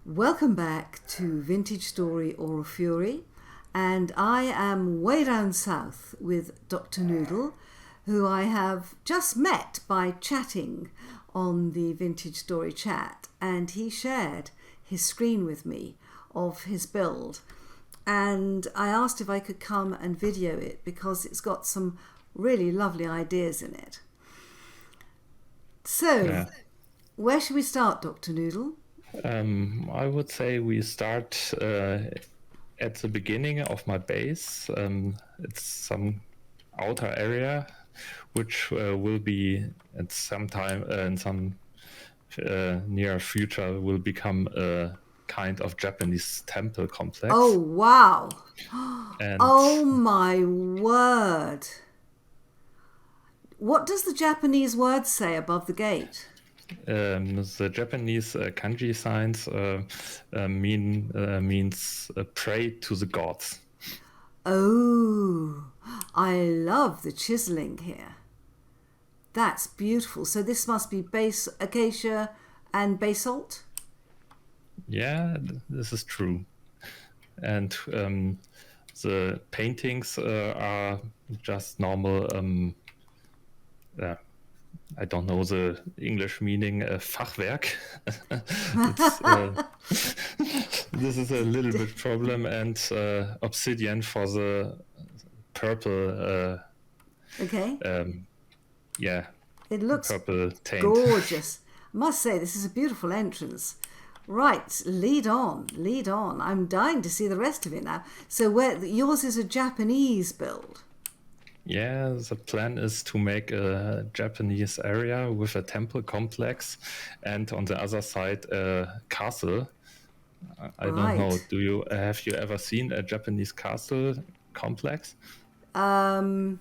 Welcome back to Vintage Story Oral Fury, and I am way down south with Dr. Noodle, who I have just met by chatting on the Vintage Story chat, and he shared his screen with me of his build, and I asked if I could come and video it because it's got some really lovely ideas in it. So, Where should we start, Dr. Noodle? I would say we start at the beginning of my base. It's some outer area which will be at some time in some near future will become a kind of Japanese temple complex. Oh, wow. And Oh, my word. What does the Japanese word say above the gate? The Japanese kanji signs means pray to the gods. Oh, I love the chiseling here. That's beautiful. So this must be base acacia and basalt? Yeah, this is true. And the paintings are just normal, I don't know the English meaning, Fachwerk. This is a little bit problem, and obsidian for the purple. Okay. It looks purple taint. Gorgeous. I must say, this is a beautiful entrance. Right, lead on. I'm dying to see the rest of it now. So yours is a Japanese build? Yeah, the plan is to make a Japanese area with a temple complex, and on the other side a castle. I don't know. Have you ever seen a Japanese castle complex? No,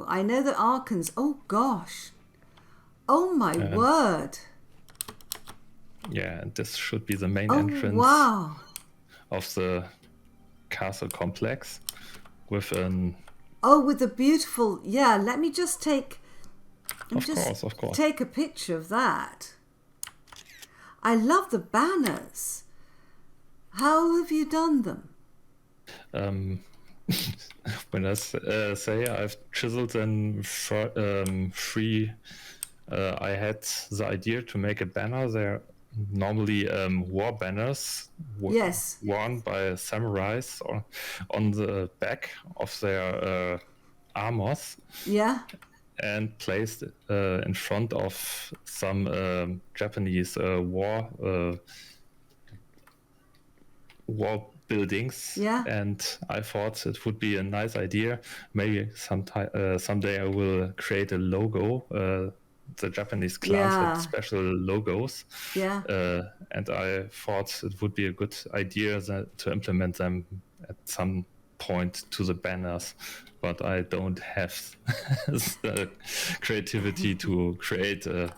I know that Arkans. Oh gosh. Oh my word. Yeah, this should be the main entrance of the castle complex with an... Oh, with the beautiful... Yeah, let me just take... Of course. Take a picture of that. I love the banners. How have you done them? When I say I've chiseled them free, I had the idea to make a banner. They're normally war banners worn by samurais on the back of their armors. Yeah. And placed in front of some Japanese war buildings. Yeah. And I thought it would be a nice idea. Maybe someday I will create a logo. The Japanese clans had special logos. Yeah. And I thought it would be a good idea to implement them at some point to the banners. But I don't have the creativity to create a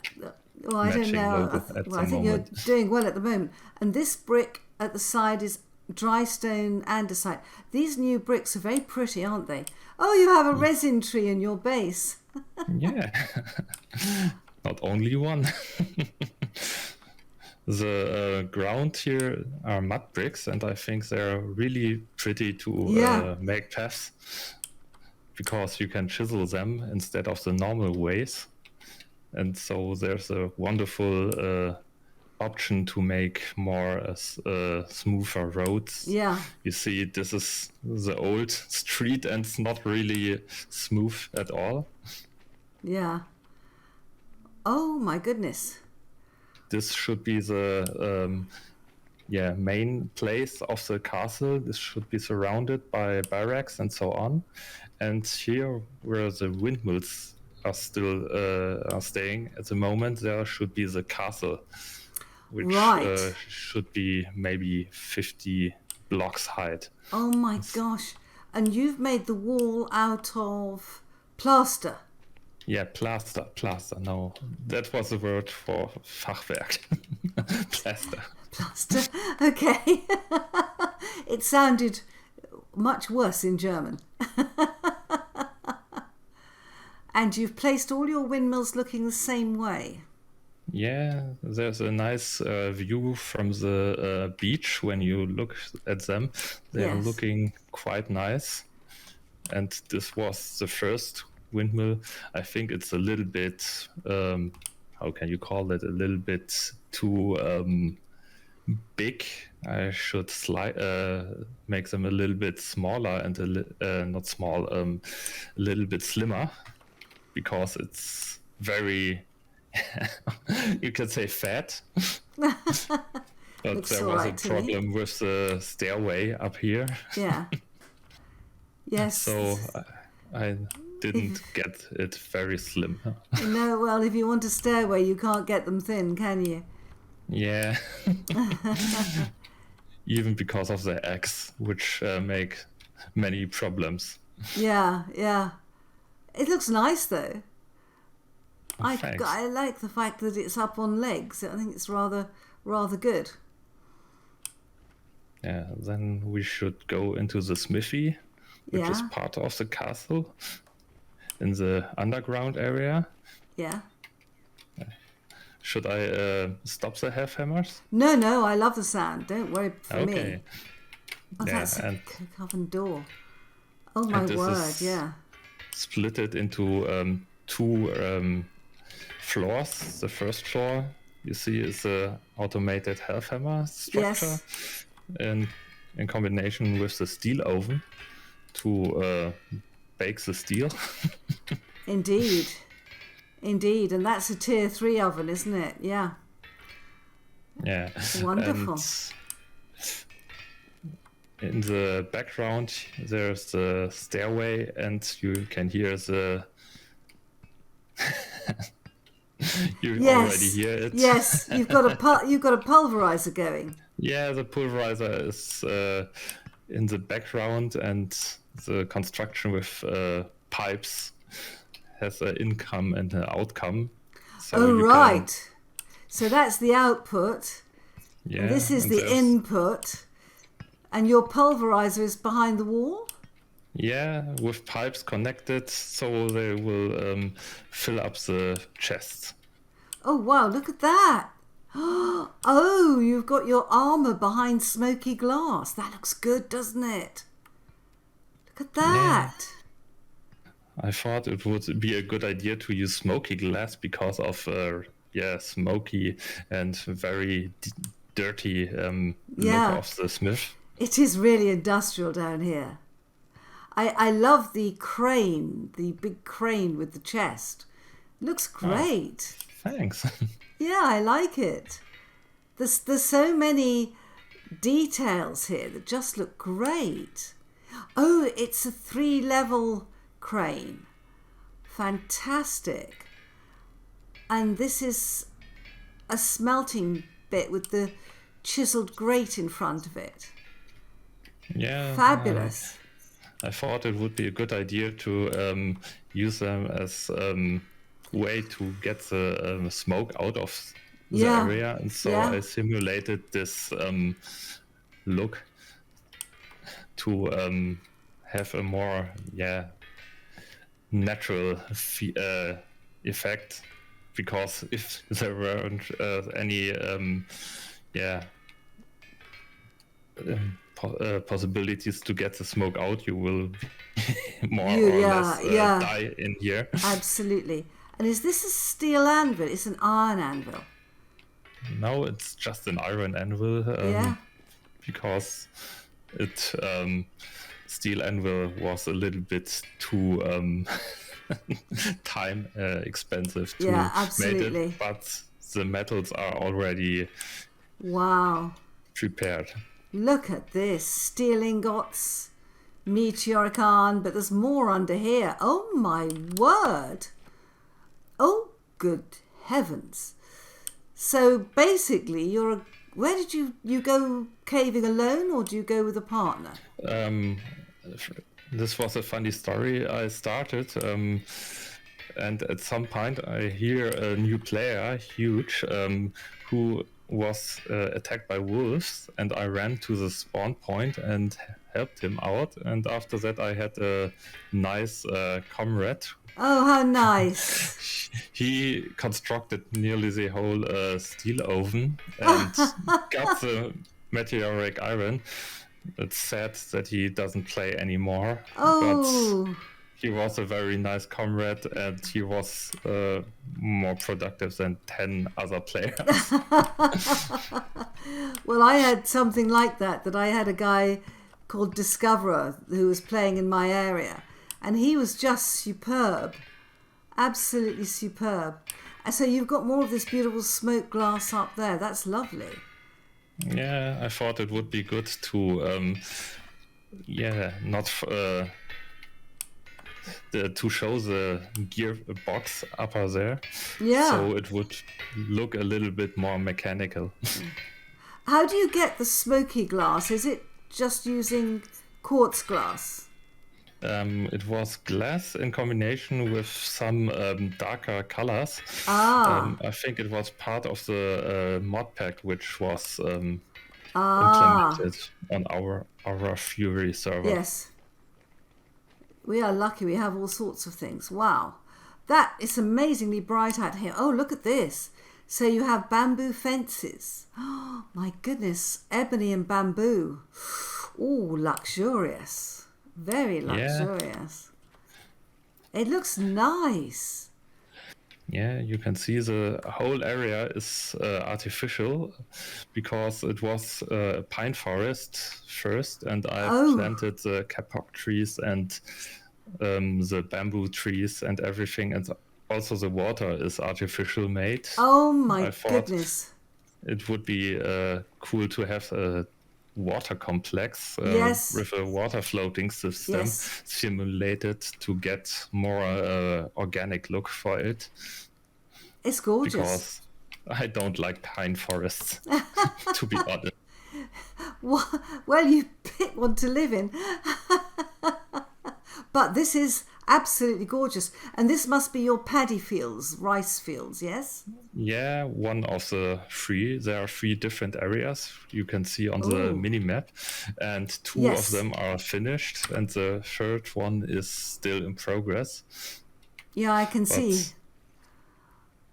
matching logo at the moment. I think you're doing well at the moment. And this brick at the side is dry stone andesite. These new bricks are very pretty, aren't they? Oh, you have a resin tree in your base. Yeah, not only one. The ground here are mud bricks, and I think they're really pretty to make paths, because you can chisel them instead of the normal ways. And so there's a wonderful option to make more smoother roads. Yeah. You see, this is the old street and it's not really smooth at all. Yeah. Oh my goodness. This should be the main place of the castle. This should be surrounded by barracks and so on. And here, where the windmills are still are staying at the moment, there should be the castle, which should be maybe 50 blocks high. Oh my gosh. And you've made the wall out of plaster. Yeah, plaster. No, that was the word for Fachwerk. Plaster. Okay. It sounded much worse in German. And you've placed all your windmills looking the same way. Yeah, there's a nice view from the beach when you look at them. They are Yes. looking quite nice. And this was the first windmill. I think it's a little bit, how can you call it? A little bit too big. I should make them a little bit smaller and not small, a little bit slimmer, because it's very, you could say fat. But Looks there all was right a to me. problem with the stairway up here. Yeah. Yes. So I didn't get it very slim. No, well, if you want a stairway, you can't get them thin, can you? Yeah. Even because of the eggs, which make many problems. Yeah, yeah. It looks nice though. Thanks. I like the fact that it's up on legs. I think it's rather good. Yeah, then we should go into the smithy, which is Yeah. part of the castle, in the underground area. Yeah. Should I stop the half hammers? No, I love the sound. Don't worry for me. Okay. Oh, Yeah, that's a and coven door. Oh my this word, is yeah. split it into two floors. The first floor you see is the automated half hammer structure, Yes. and in combination with the steel oven to bake the steel. Indeed. Indeed. And that's a tier 3 oven, isn't it? Yeah. Yeah. Wonderful. And in the background there's the stairway, and you can hear the you already hear it. Yes, you've got a pulverizer going. Yeah, the pulverizer is in the background, and the construction with pipes has an income and an outcome. So right. So that's the output. Yeah. And this is the input. And your pulverizer is behind the wall? Yeah, with pipes connected, so they will fill up the chest. Oh, wow, look at that. Oh, you've got your armour behind smoky glass. That looks good, doesn't it? Look at that. Yeah. I thought it would be a good idea to use smoky glass because of smoky and very dirty look of the smith. It is really industrial down here. I love the crane, the big crane with the chest. Looks great. Oh, thanks. Yeah, I like it. There's so many details here that just look great. Oh, it's a 3-level crane. Fantastic. And this is a smelting bit with the chiseled grate in front of it. Yeah. Fabulous. I thought it would be a good idea to use them as way to get the smoke out of the area, and so I simulated this look to have a more natural effect, because if there weren't any possibilities to get the smoke out, you will more or less die in here. Absolutely. And is this a steel anvil? It's an iron anvil. No, it's just an iron anvil. Because it steel anvil was a little bit too time expensive to make it, but the metals are already prepared. Look at this, steel ingots, meteoric iron, but there's more under here. Oh my word. Oh, good heavens. So basically, where did you go caving alone, or do you go with a partner? This was a funny story. I started, and at some point I hear a new player, huge, who was attacked by wolves, and I ran to the spawn point and helped him out. And after that, I had a nice comrade. Oh, how nice. He constructed nearly the whole steel oven and got the meteoric iron. It's sad that he doesn't play anymore. Oh. But he was a very nice comrade, and he was more productive than 10 other players. Well, I had something like that I had a guy called Discoverer who was playing in my area, and he was just superb. Absolutely superb. And so you've got more of this beautiful smoke glass up there. That's lovely. Yeah, I thought it would be good to, to show the gear box upper there. Yeah. So it would look a little bit more mechanical. How do you get the smoky glass? Is it just using quartz glass? It was glass in combination with some darker colors. I think it was part of the mod pack which was implemented on our Fury server. Yes. We are lucky we have all sorts of things. Wow. That is amazingly bright out here. Oh, look at this. So you have bamboo fences. Oh, my goodness. Ebony and bamboo. Oh, luxurious. Very luxurious. Yeah. It looks nice. Yeah, you can see the whole area is artificial because it was a pine forest first, and I planted the kapok trees and the bamboo trees and everything, and also the water is artificial made. Oh my goodness. It would be cool to have a water complex with a water floating system simulated to get more organic look for it. It's gorgeous. Because I don't like pine forests, to be honest. Well, you pick one to live in. But this is absolutely gorgeous. And this must be your paddy fields, rice fields, yes? Yeah, one of the three. There are 3 different areas you can see on the mini-map. And 2 of them are finished. And the 3rd one is still in progress. Yeah, I can see.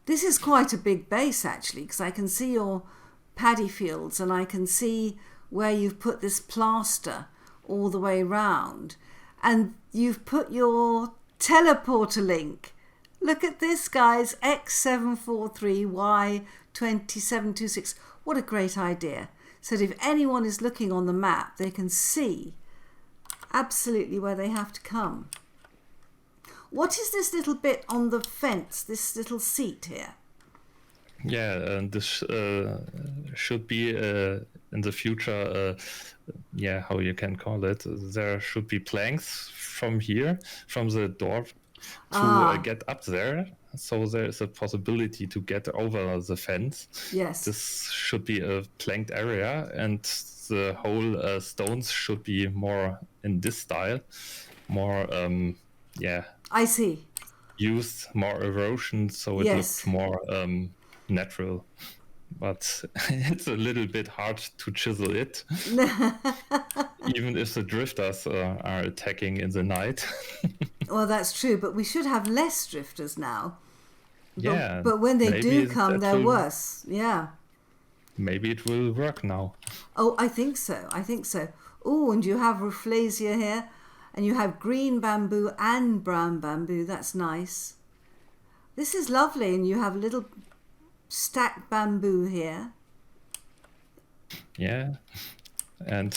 This is quite a big base, actually, because I can see your paddy fields and I can see where you've put this plaster all the way round. And you've put your teleporter link. Look at this, guys. X743Y2726. What a great idea. So that if anyone is looking on the map, they can see absolutely where they have to come. What is this little bit on the fence, this little seat here? Yeah, and this should be in the future, how you can call it. There should be planks from here, from the door, to get up there. So there is a possibility to get over the fence. Yes. This should be a planked area, and the whole stones should be more in this style, more, I see. Used more erosion, so it looks more natural. But it's a little bit hard to chisel it, even if the drifters are attacking in the night. Well, that's true, but we should have less drifters now. But when they do come, they're worse. Yeah. Maybe it will work now. Oh, I think so. Oh, and you have Rafflesia here. And you have green bamboo and brown bamboo. That's nice. This is lovely. And you have a little stacked bamboo here. Yeah. And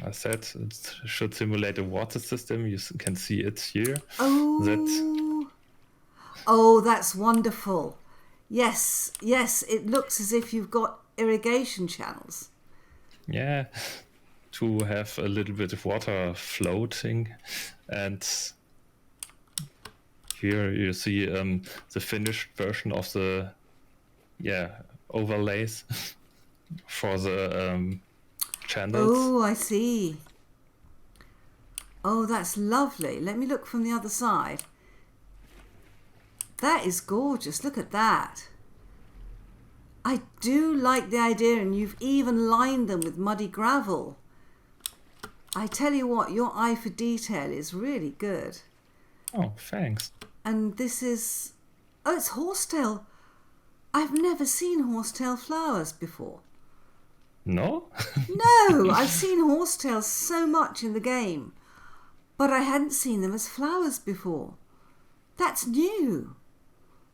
I said it should simulate a water system. You can see it here. Oh, that's wonderful. Yes. It looks as if you've got irrigation channels. Yeah. To have a little bit of water floating, and here you see the finished version of the overlays for the channels. Oh, I see. Oh, that's lovely. Let me look from the other side. That is gorgeous. Look at that. I do like the idea, and you've even lined them with muddy gravel. I tell you what, your eye for detail is really good. Oh, thanks. And this is... Oh, it's horsetail. I've never seen horsetail flowers before. No? No, I've seen horsetails so much in the game, but I hadn't seen them as flowers before. That's new.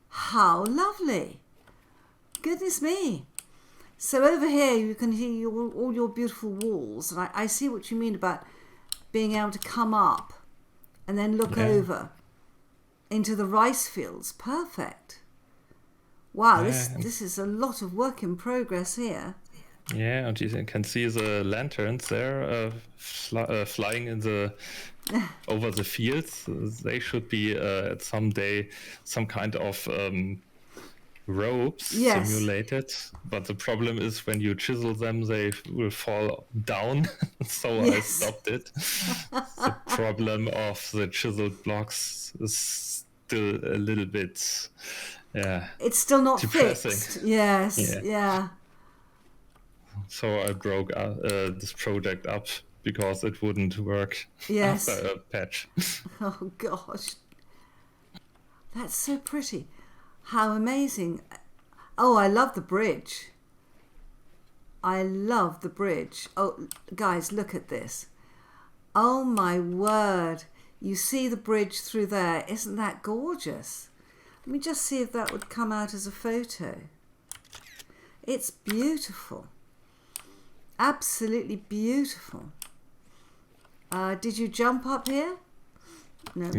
How lovely. Goodness me. So over here you can see all your beautiful walls, and I see what you mean about being able to come up and then look over into the rice fields. Perfect. Wow, this is a lot of work in progress here. Yeah, and you can see the lanterns there flying in the over the fields. They should be at some day some kind of ropes simulated. But the problem is when you chisel them, they will fall down. So I stopped it. The problem of the chiseled blocks is still a little bit, it's still not depressing. Fixed. Yes, yeah. So I broke this project up because it wouldn't work after a patch. Oh gosh, that's so pretty. How amazing. Oh, I love the bridge. I love the bridge. Oh, guys, look at this. Oh my word. You see the bridge through there. Isn't that gorgeous? Let me just see if that would come out as a photo. It's beautiful. Absolutely beautiful. Did you jump up here? No.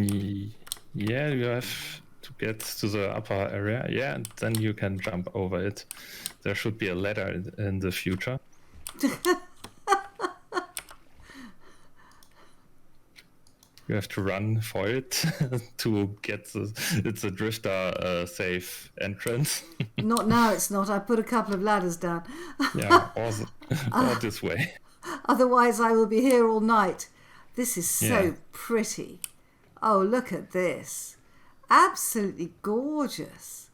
Yeah, you have to get to the upper area. Yeah, and then you can jump over it. There should be a ladder in the future. You have to run for it to get it's a drifter safe entrance. Not now, it's not. I put a couple of ladders down. Yeah, or this way. Otherwise I will be here all night. This is so pretty. Oh, look at this. Absolutely gorgeous.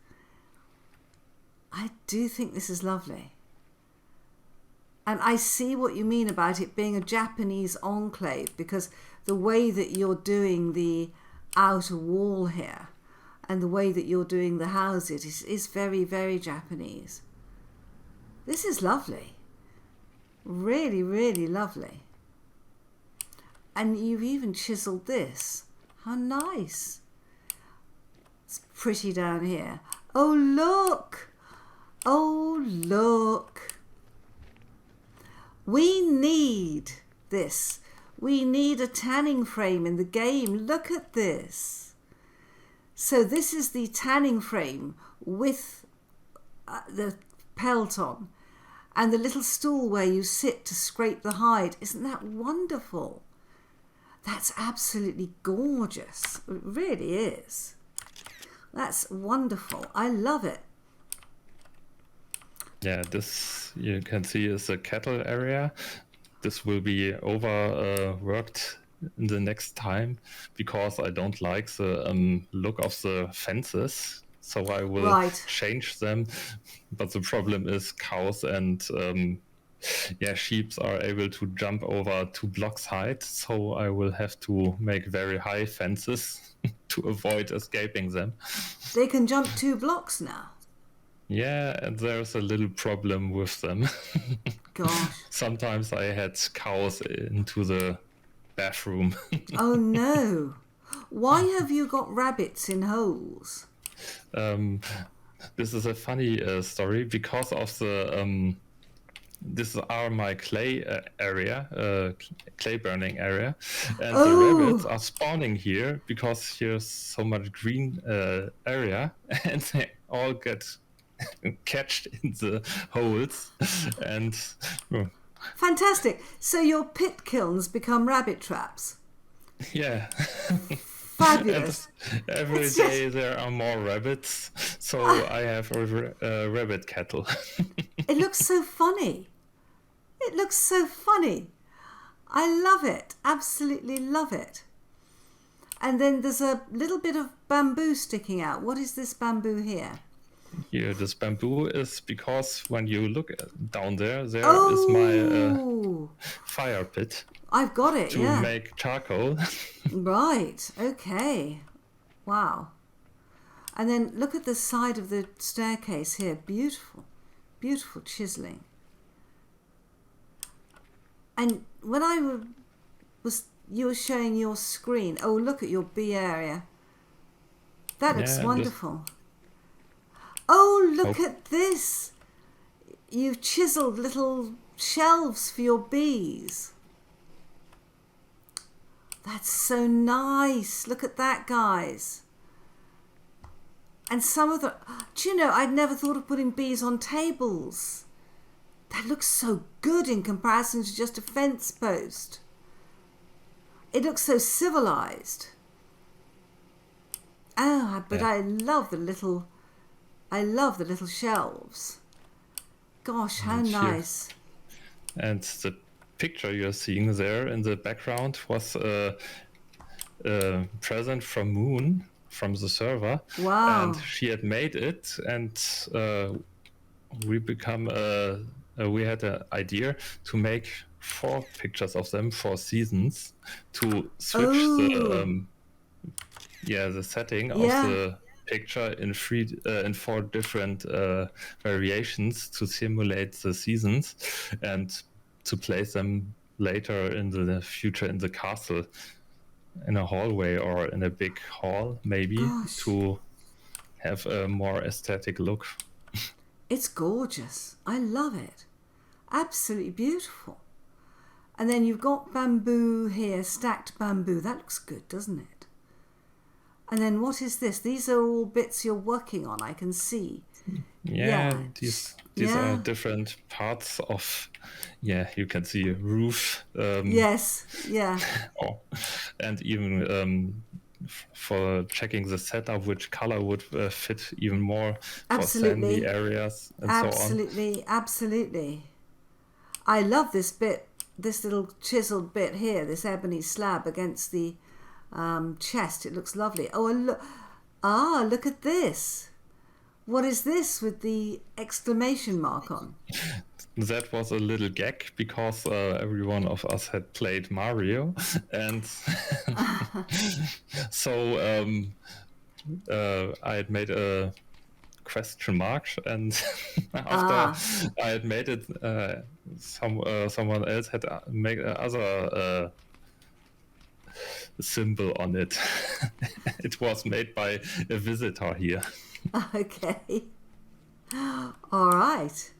I do think this is lovely. And I see what you mean about it being a Japanese enclave, because the way that you're doing the outer wall here and the way that you're doing the houses is very, very Japanese. This is lovely. Really, really lovely. And you've even chiseled this. How nice. It's pretty down here. Oh, look. Oh, look. We need this. We need a tanning frame in the game. Look at this. So this is the tanning frame with the pelt on and the little stool where you sit to scrape the hide. Isn't that wonderful? That's absolutely gorgeous. It really is. That's wonderful. I love it. Yeah, this you can see is a cattle area. This will be overworked in the next time because I don't like the look of the fences. So I will change them. But the problem is cows and sheep are able to jump over 2 blocks height. So I will have to make very high fences to avoid escaping them. They can jump 2 blocks now. Yeah, and there's a little problem with them. Gosh. Sometimes I had cows into the bathroom. Oh no. Why have you got rabbits in holes? This is a funny story because of the this are my clay area, clay burning area, and the rabbits are spawning here because here's so much green area, and they all get catched in the holes. And fantastic. So your pit kilns become rabbit traps. Yeah. Fabulous. Every day there are more rabbits, so I have a rabbit kettle. It looks so funny. It looks so funny. I love it. Absolutely love it. And then there's a little bit of bamboo sticking out. What is this bamboo here? here, this bamboo is because when you look down there, is Oh, my fire pit I've got it, to yeah. make charcoal. Right, okay. Wow. And then look at the side of the staircase here. Beautiful, beautiful chiseling. And when you were showing your screen, oh, look at your bee area. That looks wonderful. Oh, look at this. You've chiseled little shelves for your bees. That's so nice. Look at that, guys. And some of the... Do you know, I'd never thought of putting bees on tables. That looks so good in comparison to just a fence post. It looks so civilized. Oh, but yeah. I love the little shelves. Gosh, how nice. And the picture you're seeing there in the background was a present from Moon, from the server. Wow. And she had made it, and we had an idea to make 4 pictures of them, 4 seasons, to switch the setting of the picture in 4 different variations to simulate the seasons and to place them later in the future in the castle, in a hallway or in a big hall, maybe. Gosh. To have a more aesthetic look. It's gorgeous. I love it. Absolutely beautiful. And then you've got bamboo here, stacked bamboo. That looks good, doesn't it? And then what is this? These are all bits you're working on, I can see. These are different parts of, you can see roof. Yes, yeah. And even for checking the setup, which color would fit even more for sandy areas and so on. Absolutely. I love this bit, this little chiseled bit here, this ebony slab against the chest. It looks lovely. Oh, look at this. What is this with the exclamation mark on? That was a little gag because every one of us had played Mario, and so I had made a question mark, and after I had made it, someone else had made another symbol on it. It was made by a visitor here. Okay. All right.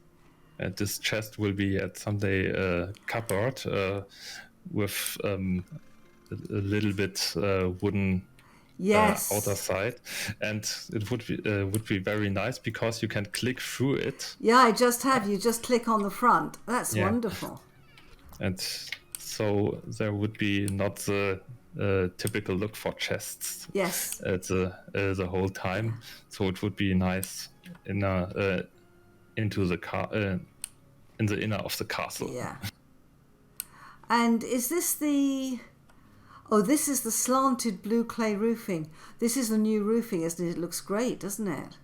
And this chest will be at someday cupboard with a little bit wooden outer side, and it would be very nice because you can click through it. Yeah, I just have. You just click on the front. That's wonderful. And so there would be not the typical look for chests. Yes. The whole time. So it would be nice into the in the inner of the castle. Yeah. And is this the... Oh, this is the slanted blue clay roofing. This is the new roofing, isn't it? It looks great, doesn't it?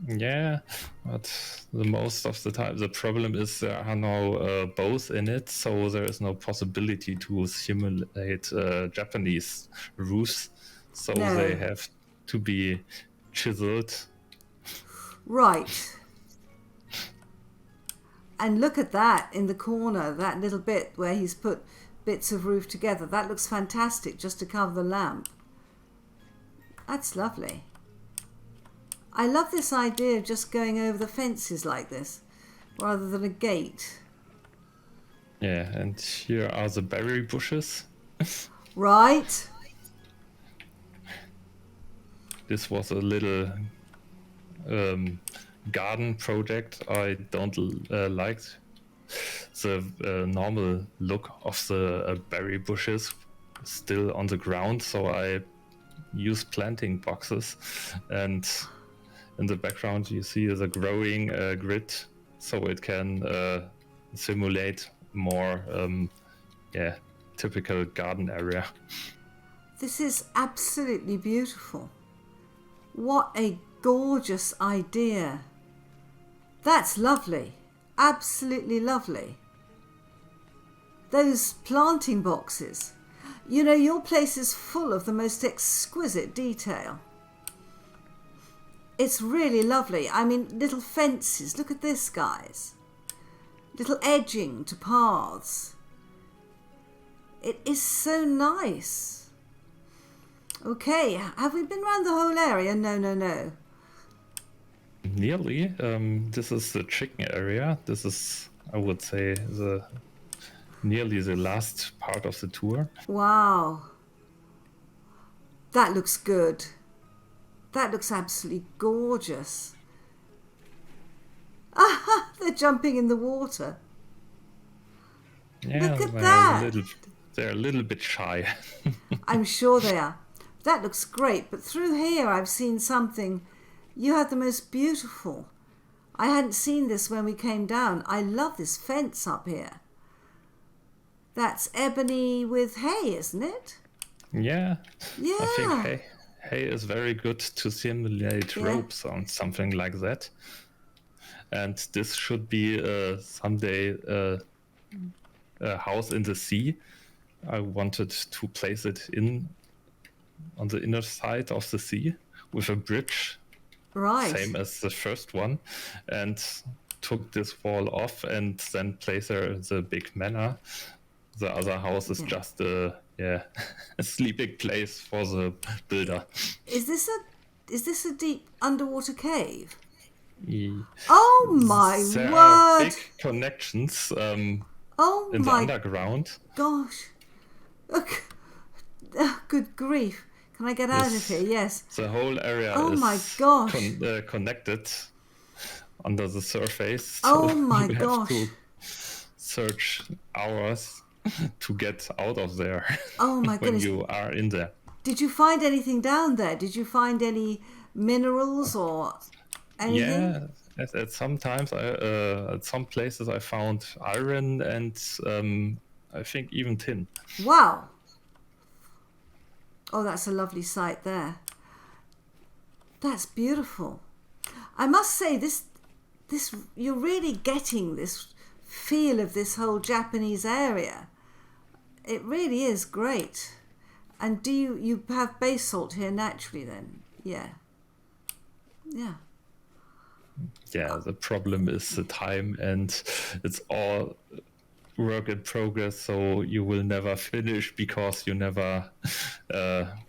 Yeah, but the most of the time the problem is there are no bows in it, so there is no possibility to simulate Japanese roofs. So they have to be chiseled. Right. And look at that in the corner, that little bit where he's put bits of roof together. That looks fantastic, just to cover the lamp. That's lovely. I love this idea of just going over the fences like this, rather than a gate. Yeah, and here are the berry bushes. Right. This was a little garden project. I don't like the normal look of the berry bushes still on the ground, so I use planting boxes, and in the background you see the growing grid, so it can simulate more typical garden area. This is absolutely beautiful. What a gorgeous idea. That's lovely. Absolutely lovely. Those planting boxes. You know, your place is full of the most exquisite detail. It's really lovely. I mean, little fences. Look at this, guys. Little edging to paths. It is so nice. Okay, have we been around the whole area? No. Nearly. This is the chicken area. This is, I would say, nearly the last part of the tour. Wow. That looks good. That looks absolutely gorgeous. Ah, they're jumping in the water. Yeah, look at that. They're a little bit shy. I'm sure they are. That looks great. But through here I've seen something. You have the most beautiful. I hadn't seen this when we came down. I love this fence up here. That's ebony with hay, isn't it? Yeah. Yeah. I think hay is very good to simulate ropes on something like that. And this should be someday a house in the sea. I wanted to place it on the inner side of the sea with a bridge, right, same as the first one, and took this wall off and then place the big manor. The other house is just a sleeping place for the builder. Is this a deep underwater cave? Yeah. Oh my there word! Are big connections in the underground. Gosh. Look. Oh, good grief. Can I get out of here? Yes. The whole area is my gosh. Connected under the surface. Oh so my you gosh. have to search hours to get out of there. Oh my when goodness. you are in there. Did you find anything down there? Did you find any minerals or anything? Yeah, at some places I found iron and I think even tin. Wow. Oh, that's a lovely sight there. That's beautiful. I must say, this you're really getting this feel of this whole Japanese area. It really is great. And do you have basalt here naturally then? Yeah. Yeah. Yeah, the problem is the time, and it's all work in progress, so you will never finish because you never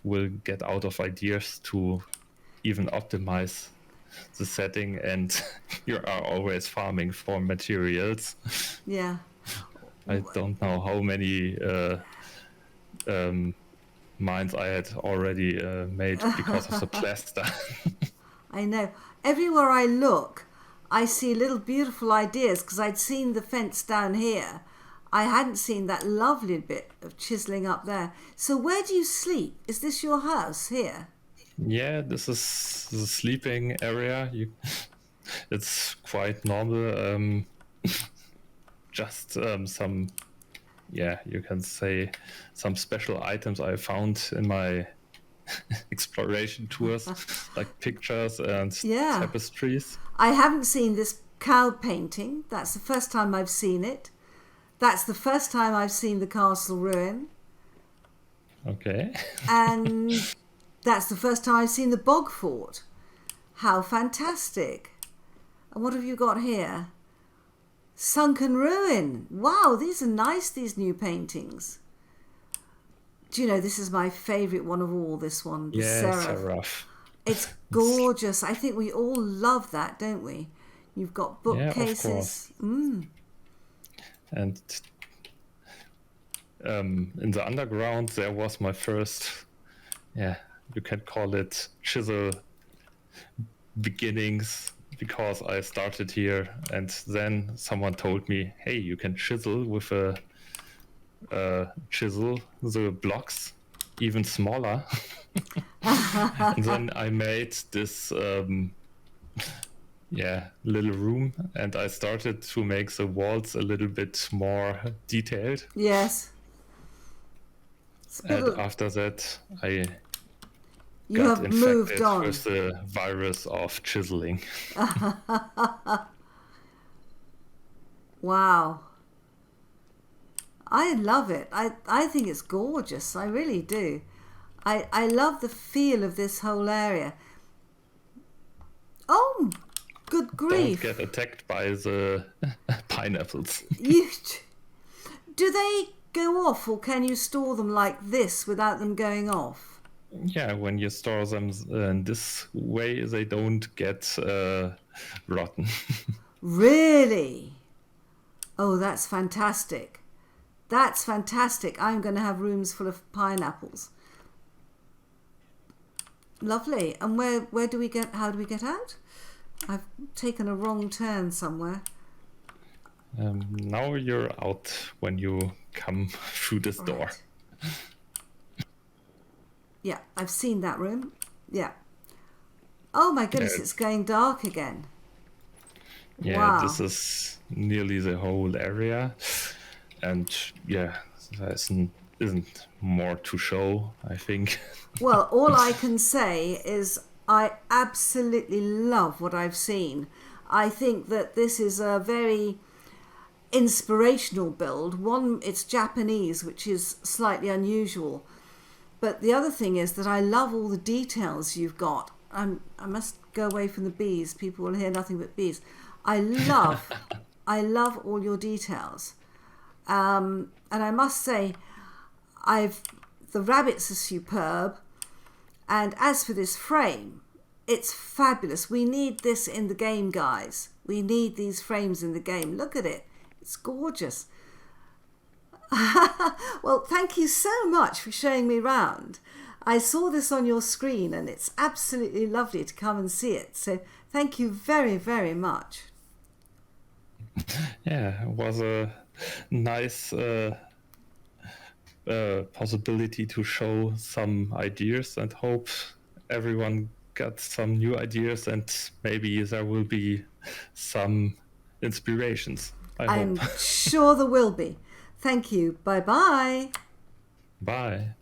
will get out of ideas to even optimize the setting, and you are always farming for materials. Yeah. I don't know how many mines I had already made because of the plaster. I know. Everywhere I look, I see little beautiful ideas because I'd seen the fence down here. I hadn't seen that lovely bit of chiseling up there. So where do you sleep? Is this your house here? Yeah, this is the sleeping area. It's quite normal. Just some, you can say some special items I found in my exploration tours, like pictures and tapestries. I haven't seen this cow painting. That's the first time I've seen it. That's the first time I've seen the castle ruin. Okay. And that's the first time I've seen the bog fort. How fantastic. And what have you got here? Sunken Ruin. Wow, these are nice, these new paintings. Do you know, this is my favourite one of all, this one. The Seraph. It's gorgeous. I think we all love that, don't we? You've got bookcases. Yeah, and in the underground, there was my first, you can call it chisel beginnings, because I started here and then someone told me, hey, you can chisel with a chisel the blocks even smaller. And then I made this little room, and I started to make the walls a little bit more detailed. Yes. And after that I you got have infected moved on with the virus of chiseling. Wow. I love it. I think it's gorgeous. I really do. I love the feel of this whole area. Oh, good grief. Don't get attacked by the pineapples. Do they go off, or can you store them like this without them going off? Yeah, when you store them in this way, they don't get rotten. Really? Oh, that's fantastic. That's fantastic. I'm going to have rooms full of pineapples. Lovely. And where do we get, how do we get out? I've taken a wrong turn somewhere. Now you're out when you come through this door. Yeah, I've seen that room. Yeah. Oh my goodness, it's going dark again. Yeah, wow. This is nearly the whole area. And yeah, there isn't more to show, I think. Well, all I can say is I absolutely love what I've seen. I think that this is a very inspirational build. One, it's Japanese, which is slightly unusual. But the other thing is that I love all the details you've got. I must go away from the bees. People will hear nothing but bees. I love all your details. And I must say, the rabbits are superb. And as for this frame, it's fabulous. We need this in the game, guys. We need these frames in the game. Look at it. It's gorgeous. Well, thank you so much for showing me round. I saw this on your screen and it's absolutely lovely to come and see it. So thank you very, very much. Yeah, it was a nice possibility to show some ideas, and hope everyone got some new ideas, and maybe there will be some inspirations. I'm sure there will be. Thank you. Bye-bye. Bye.